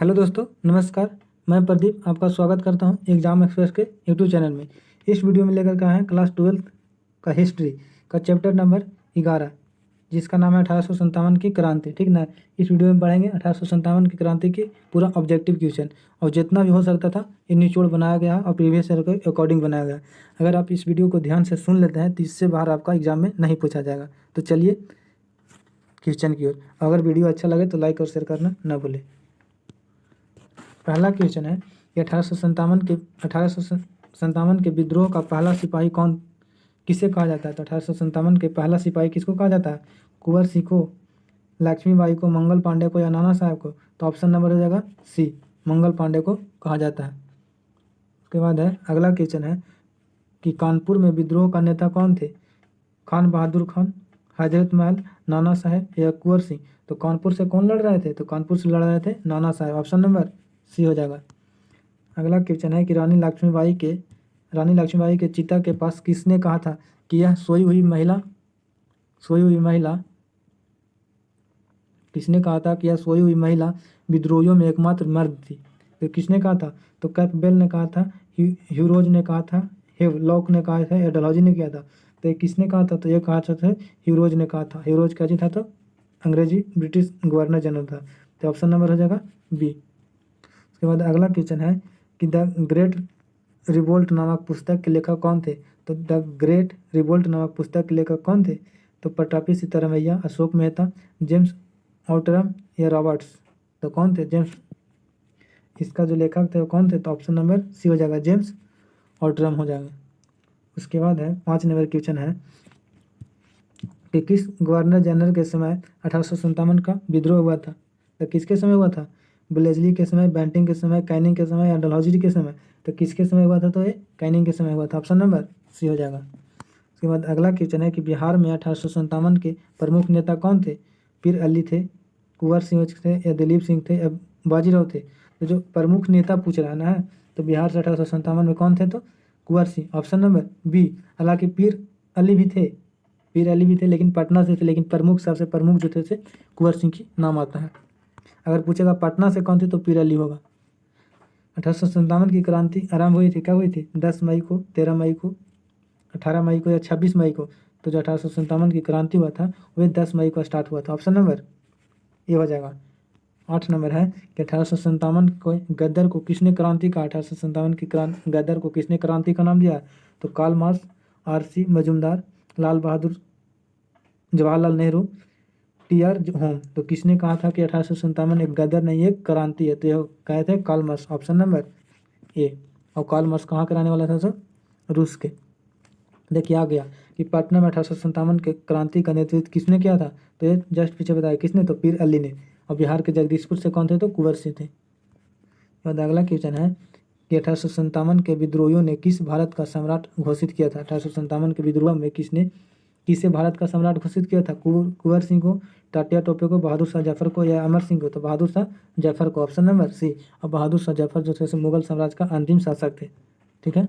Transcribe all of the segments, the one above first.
Hello दोस्तों, नमस्कार। मैं प्रदीप आपका स्वागत करता हूं एग्जाम एक्सप्रेस के यूट्यूब चैनल में। इस वीडियो में लेकर के आए हैं क्लास 12 का हिस्ट्री का चैप्टर नंबर 11, जिसका नाम है 1857 की क्रांति। ठीक ना। इस वीडियो में पढ़ेंगे 1857 की क्रांति की पूरा ऑब्जेक्टिव क्वेश्चन, और जितना भी हो सकता था ये निचोड़ बनाया गया और प्रीवियस ईयर के अकॉर्डिंग बनाया गया। अगर आप इस वीडियो को ध्यान से सुन लेते हैं तो इससे बाहर आपका एग्जाम में नहीं पूछा जाएगा। तो चलिए क्वेश्चन की ओर। अगर वीडियो अच्छा लगे तो लाइक और शेयर करना न भूलें। पहला क्वेश्चन है कि 1857 के विद्रोह का पहला सिपाही कौन किसे कहा जाता है। तो 1857 के पहला सिपाही किसको कहा जाता है? कुंवर सिंह को, लक्ष्मीबाई को, मंगल पांडे को या नाना साहब को? तो ऑप्शन नंबर हो जाएगा सी, मंगल पांडे को कहा जाता है। उसके बाद है अगला क्वेश्चन है कि कानपुर में विद्रोह का नेता कौन थे? खान बहादुर खान, हजरत महल, नाना साहेब या कुंवर सिंह? तो कानपुर से कौन लड़ रहे थे? तो कानपुर से लड़ रहे थे नाना साहेब। ऑप्शन नंबर सी हो जाएगा। अगला क्वेश्चन है कि रानी लक्ष्मीबाई के चिता के पास किसने कहा था कि यह सोई हुई महिला किसने कहा था कि यह सोई हुई महिला विद्रोहियों में एकमात्र मर्द थी? तो किसने कहा था? तो कैंपबेल ने कहा था, ह्यूरोज ने कहा था, हेवलॉक ने कहा था या डलहौजी ने किया था? तो ये किसने कहा था? तो ये कहा था ह्यूरोज ने कहा था। ह्यूरोज क्या जी था? तो अंग्रेजी ब्रिटिश गवर्नर जनरल था। तो ऑप्शन नंबर हो जाएगा बी। उसके बाद अगला क्वेश्चन है कि द ग्रेट रिवोल्ट नामक पुस्तक के लेखक कौन थे? तो द ग्रेट रिवोल्ट नामक पुस्तक के लेखक कौन थे? तो पट्टापी सीतारामैया, अशोक मेहता, जेम्स ऑटरम या रॉबर्ट्स? तो कौन थे जेम्स? इसका जो लेखक थे वो कौन थे? तो ऑप्शन नंबर सी हो जाएगा, जेम्स ऑटरम हो जाएगा। उसके बाद है 5 नंबर क्वेश्चन है कि किस गवर्नर जनरल के समय 1857 का विद्रोह हुआ था? तो किसके समय हुआ था? ब्लेजली के समय, बैंटिंग के समय, कैनिंग के समय या डलहौजी के समय? तो किसके समय हुआ था? तो ये कैनिंग के समय हुआ था। ऑप्शन नंबर सी हो जाएगा। उसके बाद अगला क्वेश्चन है कि बिहार में 1857 के प्रमुख नेता कौन थे? पीर अली थे, कुंवर सिंह थे या दिलीप सिंह थे या बाजीराव थे? तो जो प्रमुख नेता पूछ रहा है ना, तो बिहार से 1857 में कौन थे? तो Kunwar Singh. Option number B. हालांकि पीर अली भी थे लेकिन पटना से थे, लेकिन प्रमुख सबसे प्रमुख जो थे कुंवर सिंह की नाम आता है। अगर पूछेगा पटना से कौन थे तो पीर अली होगा। 1857 की क्रांति आरंभ हुई थी, कब हुई थी? 10 मई को, 13 मई को, 18 मई को या 26 मई को? तो जो 1857 की क्रांति हुआ था वह 10 मई को स्टार्ट हुआ था। ऑप्शन नंबर ये हो जाएगा। 8 नंबर है कि 1857 को गद्दर को किसने क्रांति कहा? 1857 की गद्दर को किसने क्रांति का नाम दिया? तो Karl marks, RC. Majumdar, Lal Bahadur, Jawaharlal Nehru, TR. Home? तो किसने कहा था कि 1857 एक गदर नहीं एक क्रांति है? तो यह कहे थे Karl Marx. Option number A. और कार्ल मार्क्स कहाँ के रहने वाला था? सर रूस के। देखिए आ गया कि पटना में 1857 के क्रांति का नेतृत्व किसने किया था? तो ये जस्ट पीछे बताया किसने, तो पीर अली ने। और बिहार के जगदीशपुर से कौन थे? तो कुंवर सिंह थे। और अगला क्वेश्चन है कि 1857 के विद्रोहियों ने किस भारत का सम्राट घोषित किया था? 1857 के विद्रोह में किसे भारत का सम्राट घोषित किया था? कुंवर सिंह को, टाटिया टोपे को, बहादुर शाह जफर को या अमर सिंह को? तो बहादुर शाह जफर को। Option number C. और बहादुर शाह जफर जो थे मुगल साम्राज्य का अंतिम शासक थे। ठीक है।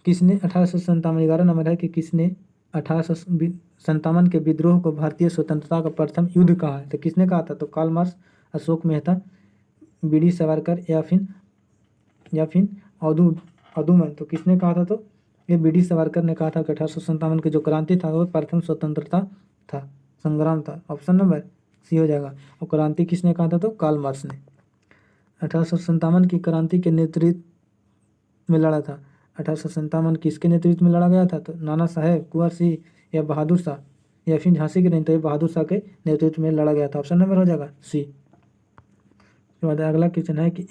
किसने 1857, 11 नंबर है कि किसने 1857 के विद्रोह को भारतीय स्वतंत्रता का प्रथम युद्ध कहा है? तो किसने कहा था? तो Karl Marx, Ashok Mehta, B D. Savarkar या फिर अदुमन? तो किसने कहा था? तो ये बी.डी. सावरकर ने कहा था कि 1857 की जो क्रांति था वो प्रथम स्वतंत्रता था, संग्राम था। ऑप्शन नंबर सी हो जाएगा। और क्रांति किसने कहा था? तो कार्ल मार्क्स ने। 1857 की क्रांति के नेतृत्व में लड़ा था। 1857 किसके नेतृत्व में लड़ा गया था? तो नाना साहेब, कुंवर सिंह या बहादुर शाह या फिर झांसी के? नहीं, तो ये बहादुर शाह के नेतृत्व में लड़ा गया था। ऑप्शन नंबर हो जाएगा सी। उसके बाद अगला क्वेश्चन है कि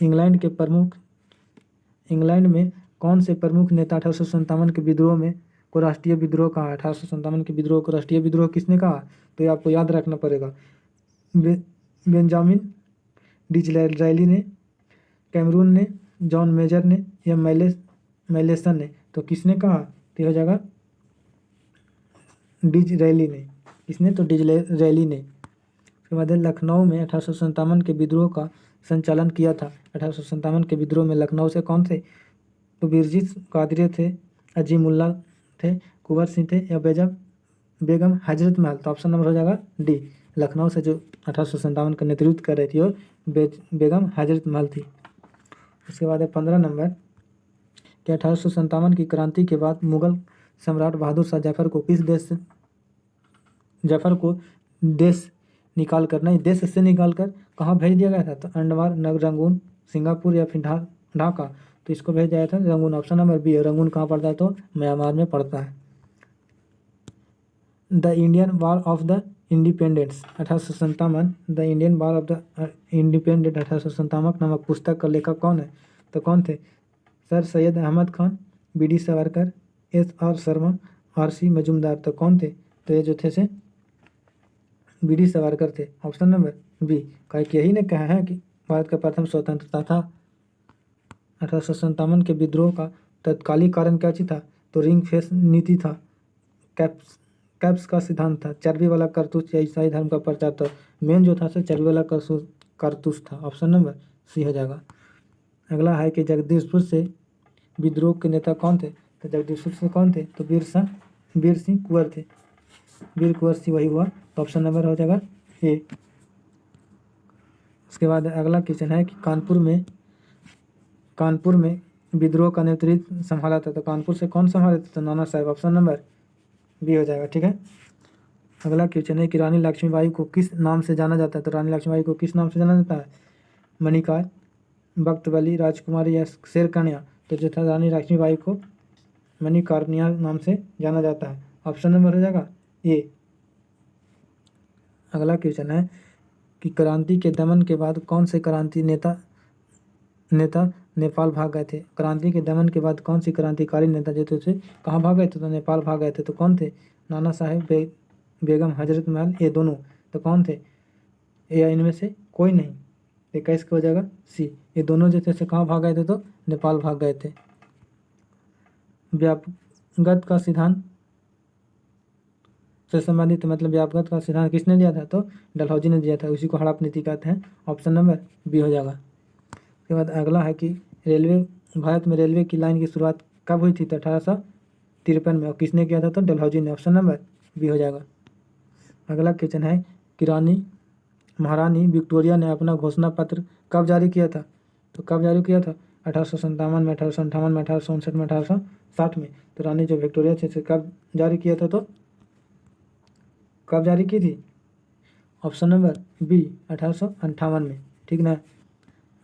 इंग्लैंड में कौन से प्रमुख नेता 1857 के विद्रोह में को राष्ट्रीय विद्रोह कहा? 1857 के विद्रोह को राष्ट्रीय विद्रोह किसने कहा? तो ये आपको याद रखना पड़ेगा। बेंजामिन डिज़रायली ने, कैमरून ने, जॉन मेजर ने या मैलेसन ने? तो किसने कहा? तो हो जाएगा डिज़रायली ने। किसने? तो डिज़रायली ने। उसके बाद लखनऊ में 1857 के विद्रोह का संचालन किया था। 1857 के विद्रोह में लखनऊ से कौन थे? तो बिरजिस कादरी थे, अजीमुल्ला थे, कुंवर सिंह थे या बेगम हजरत महल? तो ऑप्शन नंबर हो जाएगा डी। लखनऊ से जो 1857 का नेतृत्व कर रही थी और बेगम हजरत महल थी। उसके बाद है 15 नंबर कि 1857 की क्रांति के बाद मुगल सम्राट बहादुर शाह जफर को देश निकाल कर नहीं देश से निकाल कर कहाँ भेज दिया गया था? तो अंडमान, रंगून, सिंगापुर या फिर ढाका। तो इसको भेज दिया था रंगून। ऑप्शन नंबर बी है। रंगून कहाँ पड़ता है? तो म्यांमार में पड़ता है। The Indian war of the independence 1857, the Indian war of the independent 1857 नामक पुस्तक का लेखक कौन है? तो कौन थे? Sir Syed Ahmad Khan, B D. Savarkar, S R. Sharma, R C. Majumdar. तो कौन थे? तो ये जो थे से बी.डी. सावरकर थे। Option number B. यही ने कहा है कि भारत का प्रथम स्वतंत्रता था। 1857 के विद्रोह का तत्कालिक कारण क्या चीज था? तो रिंग फेंस नीति था, कैप्स का सिद्धांत था, चर्बी वाला कारतूस या ईसाई धर्म का प्रचार था। मेन जो था चर्बी वाला कारतूस था। ऑप्शन नंबर सी हो जाएगा। अगला है कि जगदीशपुर से विद्रोह के नेता कौन थे? तो जगदीशपुर से कौन थे? तो वीर सिंह कुंवर थे। वीर कुंवर सिंह वही हुआ। तो ऑप्शन नंबर हो जाएगा ए। उसके बाद अगला क्वेश्चन है कि कानपुर में विद्रोह का नेतृत्व संभाला था। तो कानपुर से कौन संभाले थे? तो नाना साहब। ऑप्शन नंबर बी हो जाएगा। ठीक है। अगला क्वेश्चन है कि रानी लक्ष्मीबाई को किस नाम से जाना जाता है? तो रानी लक्ष्मीबाई को किस नाम से जाना जाता है? मणिकार, बख्तबली, राजकुमारी या शेर कन्या। तो जो था रानी लक्ष्मीबाई को मणिकर्णिया नाम से जाना जाता है। ऑप्शन नंबर हो जाएगा ए। अगला क्वेश्चन है कि क्रांति के दमन के बाद कौन से क्रांति नेता नेपाल भाग गए थे? क्रांति के दमन के बाद कौन सी क्रांतिकारी नेता जो थे कहाँ भाग गए थे? तो नेपाल भाग गए थे। तो कौन थे? नाना साहेब, बेगम हजरत महल, ये दोनों। तो कौन थे? ये इनमें से कोई नहीं। 21 हो जाएगा सी। ये दोनों जो थे से कहाँ भाग गए थे? तो नेपाल भाग गए थे। व्यापगत का सिद्धांत से संबंधित मतलब व्यापगत का सिद्धांत किसने दिया था? तो डलहौजी ने दिया था। उसी को हड़प नीति कहते हैं। ऑप्शन नंबर बी हो जाएगा। उसके बाद अगला है कि भारत में रेलवे की लाइन की शुरुआत कब हुई थी? तो 1853 में। और किसने किया था? तो डलहौजी ने। ऑप्शन नंबर बी हो जाएगा। अगला क्वेश्चन है कि महारानी विक्टोरिया ने अपना घोषणा पत्र कब जारी किया था? तो कब जारी किया था? 1857 में, 1858 में, 1859 में, 1860 में। तो रानी जो विक्टोरिया थे कब जारी किया था? तो कब जारी की थी? ऑप्शन नंबर बी 1858 में। ठीक ना।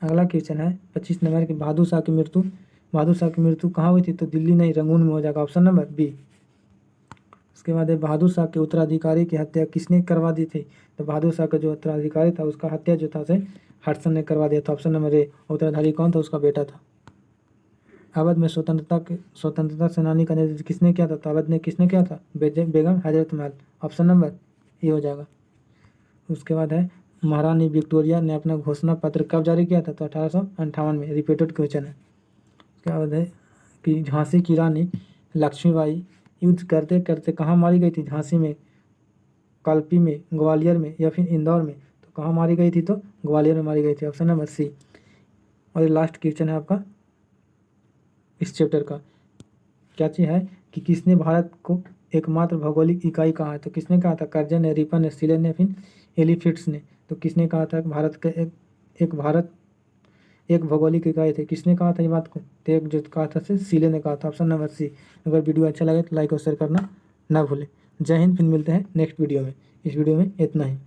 अगला क्वेश्चन है 25 नंबर की बहादुर शाह की मृत्यु कहाँ हुई थी? तो दिल्ली नहीं, रंगून में हो जाएगा। Option number B. उसके बाद बहादुर शाह के उत्तराधिकारी की हत्या किसने करवा दी थी? तो बहादुर शाह का जो उत्तराधिकारी था उसका हत्या जो था से हडसन ने करवा दिया था। ऑप्शन नंबर ए। उत्तराधिकारी कौन था? उसका बेटा था। अवध में स्वतंत्रता सेनानी का नेतृत्व किसने किया था? तो अवध ने किसने किया था? बेगम हजरत महल। ऑप्शन नंबर ए हो जाएगा। उसके बाद है महारानी विक्टोरिया ने अपना घोषणा पत्र कब जारी किया था? तो 1858 में। रिपीटेड क्वेश्चन है। उसके बाद है कि झांसी की रानी लक्ष्मीबाई युद्ध करते करते कहाँ मारी गई थी? झांसी में, कालपी में, ग्वालियर में या फिर इंदौर में। तो कहाँ मारी गई थी? तो ग्वालियर में मारी गई थी। Option number C. और ये लास्ट क्वेश्चन है आपका इस चैप्टर का। क्या चीज़ है कि किसने भारत को एकमात्र भौगोलिक इकाई कहा है? तो किसने कहा था? कर्जन ने, रिपन ने, सिलेन ने, फिर एलिफिट्स ने। तो किसने कहा था भारत का एक भौगोलिक इकाई थे? किसने कहा था ये बात को? तो एक जो कहा था सिले ने कहा था। Option number C. अगर वीडियो अच्छा लगे तो लाइक और शेयर करना ना भूलें। जय हिंद। फिर मिलते हैं नेक्स्ट वीडियो में। इस वीडियो में इतना ही।